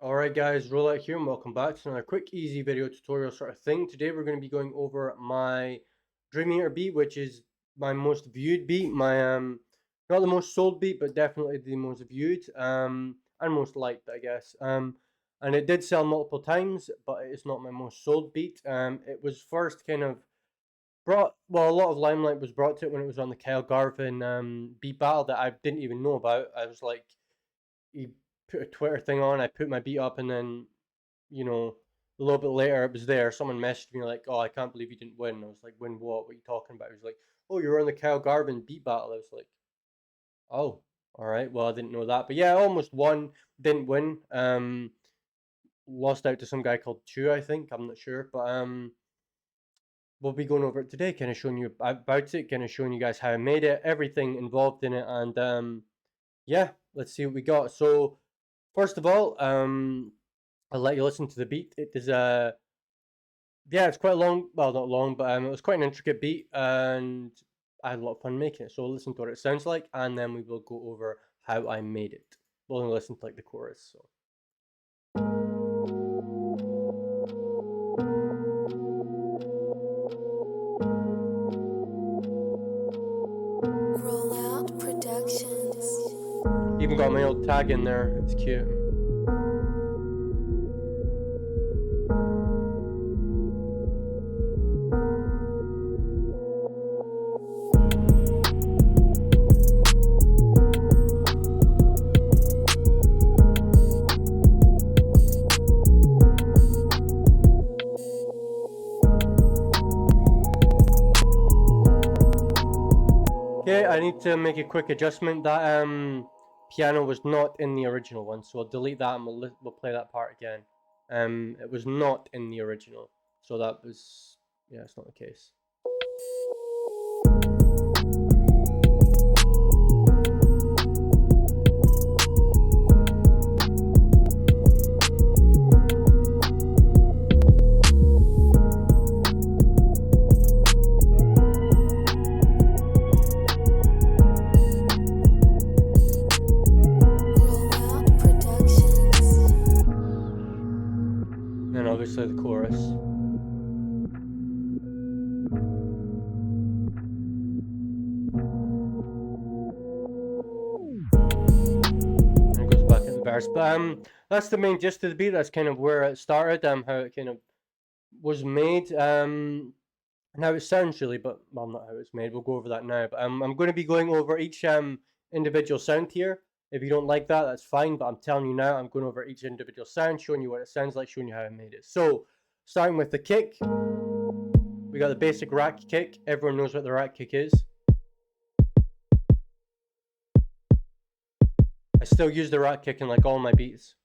Alright guys, Rxllout here and welcome back to another quick easy video tutorial sort of thing. Today we're going to be going over my Dream Eater beat, which is my most viewed beat, my not the most sold beat, but definitely the most viewed, and most liked, I guess. And it did sell multiple times, but it's not my most sold beat. It was first kind of brought, well, a lot of limelight was brought to it when it was on the Garvan beat battle that I didn't even know about. I was like, he put a Twitter thing on. I put my beat up, and then a little bit later it was there. Someone messaged me like, "Oh, I can't believe you didn't win." I was like, "Win what? What are you talking about?" He was like, "Oh, you were on the Kyle Garvan beat battle." I was like, "Oh, all right. Well, I didn't know that." But yeah, I almost won. Didn't win. Lost out to some guy called Chu, I think. I'm not sure, but we'll be going over it today, kind of showing you about it, kind of showing you guys how I made it, everything involved in it, and yeah, let's see what we got. So first of all, I'll let you listen to the beat. It is yeah, it's quite long. Well, not long, but it was quite an intricate beat, and I had a lot of fun making it. So we'll listen to what it sounds like, and then we will go over how I made it. We'll only listen to like the chorus. So. Rxllout Productions. Even got my old tag in there. It's cute. Okay, I need to make a quick adjustment. That piano was not in the original one, so I'll delete that and we'll play that part again. It was not in the original, so that was, yeah, it's not the case. Rxllout Productions. And obviously the chorus. And it goes back at the verse. But that's the main gist of the beat. That's kind of where it started, how it kind of was made, and how it sounds really, but well, not how it's made. We'll go over that now. But I'm going to be going over each individual sound here. If you don't like that, that's fine. But I'm telling you now, I'm going over each individual sound, showing you what it sounds like, showing you how I made it. So, starting with the kick, we got the basic rack kick. Everyone knows what the rack kick is. I still use the rack kick in like all my beats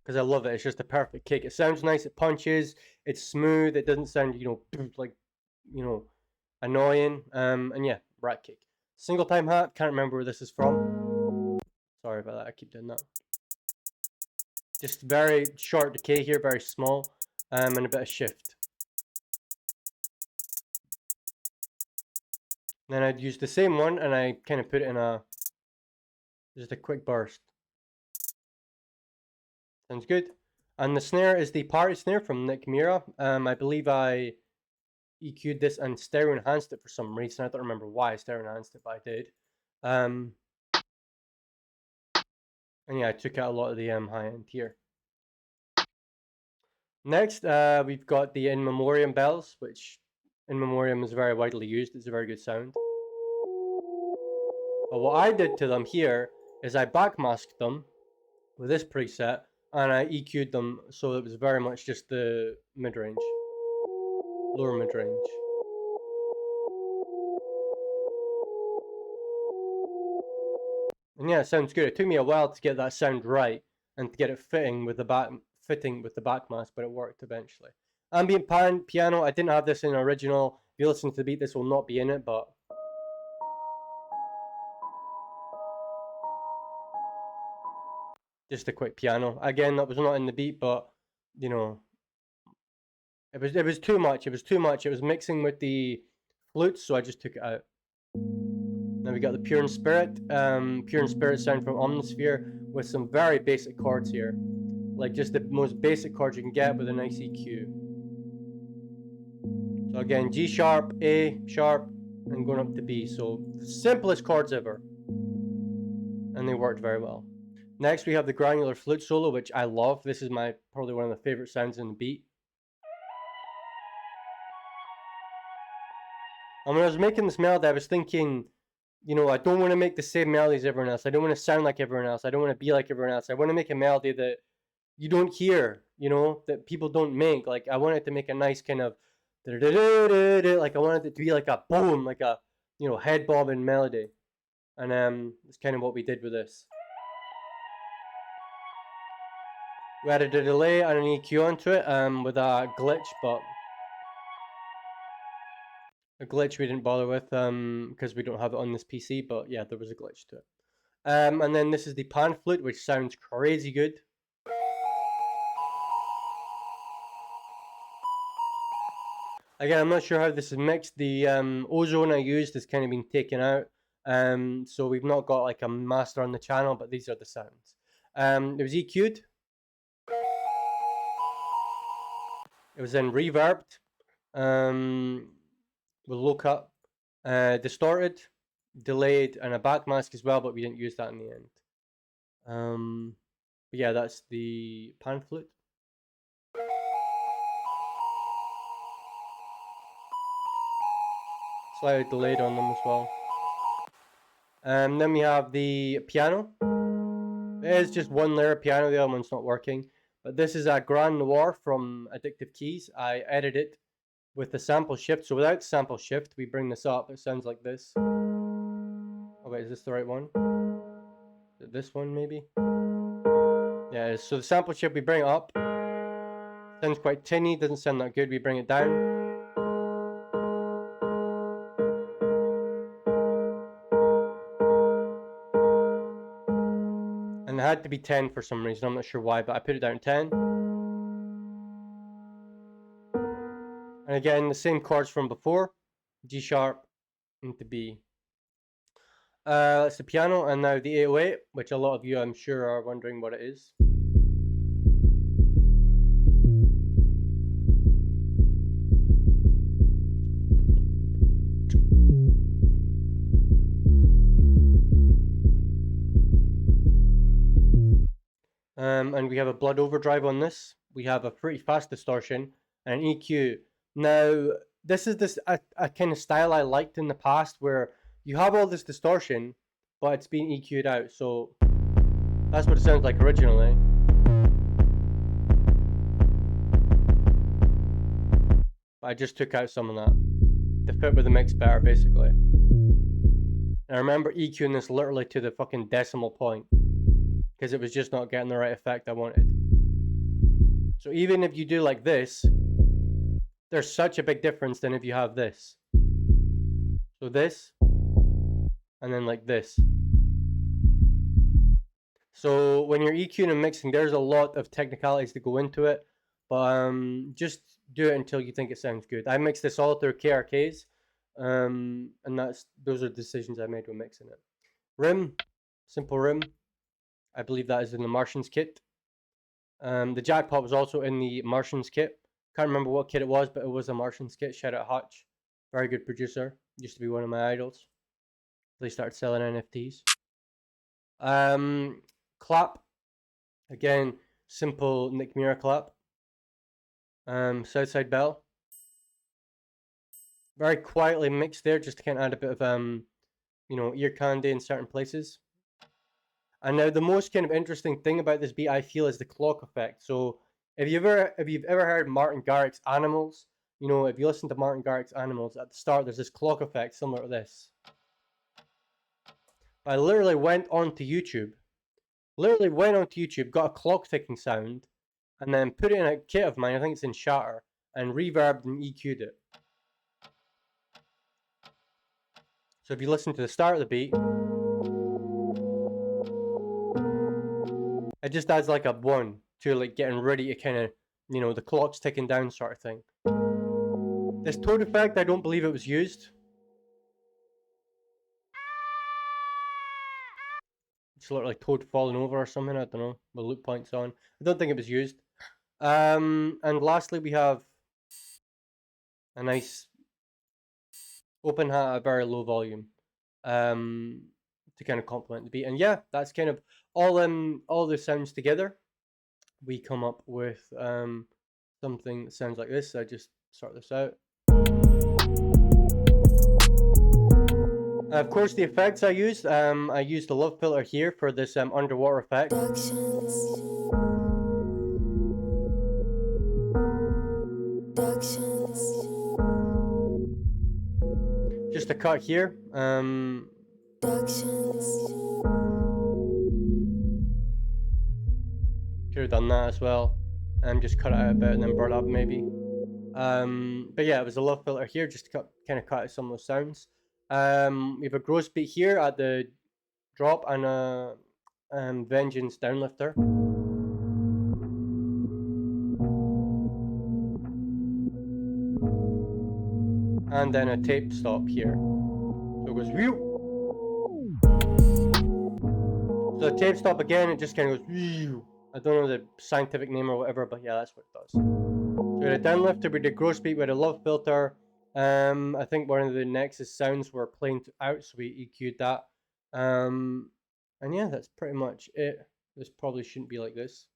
because I love it. It's just a perfect kick. It sounds nice. It punches. It's smooth. It doesn't sound like annoying. And yeah, rack kick. Single time hat. Can't remember where this is from. Sorry about that. I keep doing that. Just very short decay here, very small, and a bit of shift. Then I'd use the same one and I kind of put it in just a quick burst. Sounds good. And the snare is the party snare from Nick Mira. I believe I EQ'd this and stereo enhanced it for some reason. I don't remember why I stereo enhanced it, but I did. And yeah, I took out a lot of the high end here. Next, we've got the In Memoriam bells, which In Memoriam is very widely used. It's a very good sound. But what I did to them here is I backmasked them with this preset and I EQ'd them so it was very much just the mid-range, lower mid-range. And yeah, it sounds good. It took me a while to get that sound right and to get it fitting with the backmask, but it worked eventually. Ambient Pan Piano, I didn't have this in original. If you listen to the beat, this will not be in it, but just a quick piano. Again, that was not in the beat, but you know, it was too much. It was too much. It was mixing with the flutes, so I just took it out. Now we got the Pure in Spirit sound from Omnisphere with some very basic chords here. like just the most basic chords you can get with a nice EQ. So again, G sharp, A sharp, and going up to B. So the simplest chords ever, and they worked very well. Next we have the Granular flute solo, which I love. This is probably one of the favorite sounds in the beat. And when I was making this melody, I was thinking, you know, I don't want to make the same melody as everyone else. I don't want to sound like everyone else. I don't want to be like everyone else. I want to make a melody that you don't hear, you know, that people don't make. Like, I wanted to make a nice kind of, like, I wanted it to be like a boom, like a, you know, head bobbing melody. And it's kind of what we did with this. We added a delay and an EQ onto it with a glitch, but a glitch we didn't bother with because we don't have it on this PC, but yeah, there was a glitch to it. And then this is the pan flute, which sounds crazy good. Again, I'm not sure how this is mixed. The ozone I used has kind of been taken out, so we've not got like a master on the channel, but these are the sounds. It was EQ'd. It was then reverbed with low cut, distorted, delayed, and a backmask as well, but we didn't use that in the end. But yeah, that's the pan flute. Slightly delayed on them as well. Then we have the piano. It is just one layer of piano, the other one's not working. But this is a Granular from Addictive Keys. I edited it with the sample shift. So without sample shift, we bring this up. It sounds like this. Oh wait, is this the right one? Is it this one maybe? Yeah, it is. So the sample shift, we bring it up. Sounds quite tinny, doesn't sound that good. We bring it down. And it had to be 10 for some reason. I'm not sure why, but I put it down 10. And again, the same chords from before. G sharp into B. That's the piano, and now the 808, which a lot of you I'm sure are wondering what it is. And we have a blood overdrive on this. We have a pretty fast distortion and an EQ. Now, this is a kind of style I liked in the past where you have all this distortion, but it's being EQ'd out. So that's what it sounds like originally. But I just took out some of that to fit with the mix better, basically. And I remember EQing this literally to the fucking decimal point, because it was just not getting the right effect I wanted. So even if you do like this, there's such a big difference than if you have this. So this, and then like this. So when you're EQing and mixing, there's a lot of technicalities that go into it, but just do it until you think it sounds good. I mixed this all through KRKs, and those are the decisions I made when mixing it. Rim, simple rim. I believe that is in the Martians kit. The jackpot was also in the Martians kit. Can't remember what kit it was, but it was a Martians kit. Shout out Hutch. Very good producer. Used to be one of my idols. They started selling NFTs. Clap. Again, simple Nick Mira clap. Southside bell. Very quietly mixed there, just to kind of add a bit of you know, ear candy in certain places. And now the most kind of interesting thing about this beat, I feel, is the clock effect. So if you've ever heard Martin Garrix's Animals, you know, if you listen to Martin Garrix's Animals, at the start there's this clock effect similar to this. I literally went onto YouTube, got a clock ticking sound, and then put it in a kit of mine, I think it's in Shatter, and reverbed and EQ'd it. So if you listen to the start of the beat, it just adds like a 1 to like getting ready to kind of, you know, the clock's ticking down sort of thing. This tone effect, I don't believe it was used. sort of like toad falling over or something. I don't know. With loop points on. I don't think it was used. And lastly, we have a nice open hat at very low volume, to kind of complement the beat. And yeah, that's kind of all the sounds together. We come up with something that sounds like this. I just sort this out. Of course, the effects I used the love filter here for this underwater effect. Just a cut here. Could have done that as well, and just cut it out a bit and then brought it up maybe. But yeah, it was a love filter here just to kind of cut out some of those sounds. We have a gross beat here at the drop and a Vengeance downlifter. And then a tape stop here. So it goes whew. So the tape stop again, it just kind of goes whew. I don't know the scientific name or whatever, but yeah, that's what it does. So we had a downlifter, we did gross beat, we had a love filter. I think one of the Nexus sounds were playing out, so we EQ'd that. And yeah, that's pretty much it. This probably shouldn't be like this.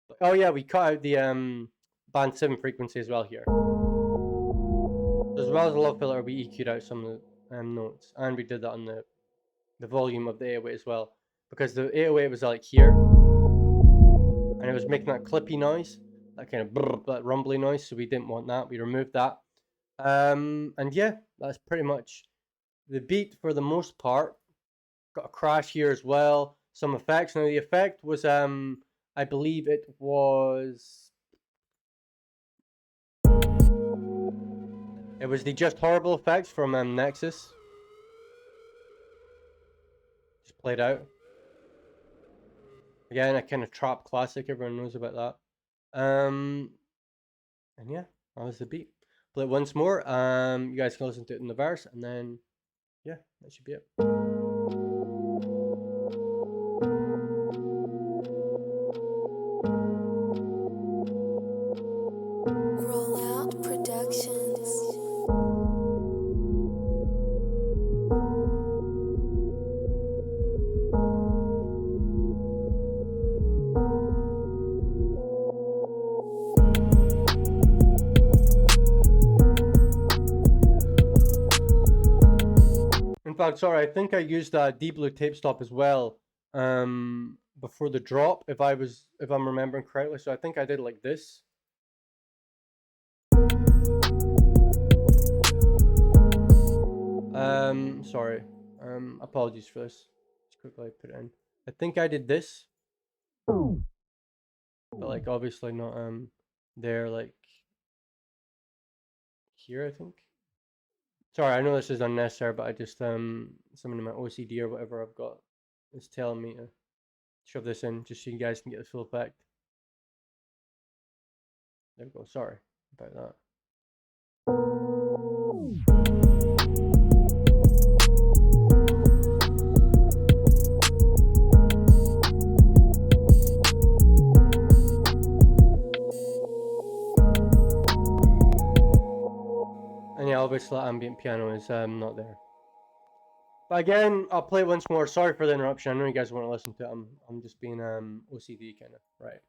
But, oh yeah, we cut out the band 7 frequency as well here. So as well as the love filter, we EQ'd out some of the notes, and we did that on the volume of the 808 as well, because the 808 was like here, and it was making that clippy noise, that kind of brrr, that rumbly noise, so we didn't want that. We removed that. And yeah, that's pretty much the beat for the most part. Got a crash here as well, some effects. Now the effect was I believe it was the Just Horrible effects from Nexus. Just played out. Again, a kind of trap classic, everyone knows about that. And yeah, that was the beat. Play it once more. You guys can listen to it in the verse, and then yeah, that should be it. Rxllout Productions. In fact, sorry, I think I used a deep blue tape stop as well before the drop, if I'm remembering correctly. So I think I did like this. Sorry. Apologies for this. Just quickly put it in. I think I did this, but like obviously not there, like here, I think. Sorry, I know this is unnecessary, but I just something in my OCD or whatever I've got is telling me to shove this in just so you guys can get the full effect. There we go. Sorry about that. And yeah, obviously ambient piano is not there. But again, I'll play it once more. Sorry for the interruption. I know you guys want to listen to it. I'm just being OCD kind of, right.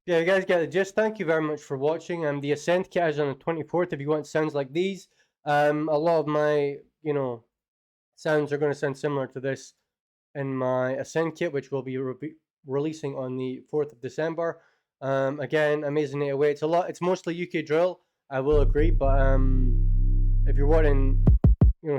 Yeah, you guys get the gist. Thank you very much for watching. The Ascent kit is on the 24th. If you want sounds like these, a lot of my sounds are going to sound similar to this in my Ascent kit, which will be releasing on the 4th of December. Again, amazing 808. It's a lot. It's mostly UK drill. I will agree, but if you're wanting,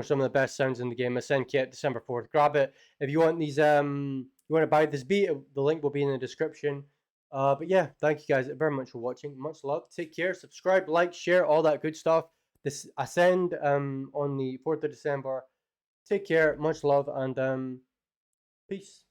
some of the best sounds in the game, Ascent kit, December 4th, grab it. If you want these, you want to buy this beat, the link will be in the description. But yeah, thank you guys very much for watching. Much love. Take care. Subscribe, like, share, all that good stuff. This Ascend on the 4th of December. Take care. Much love and peace.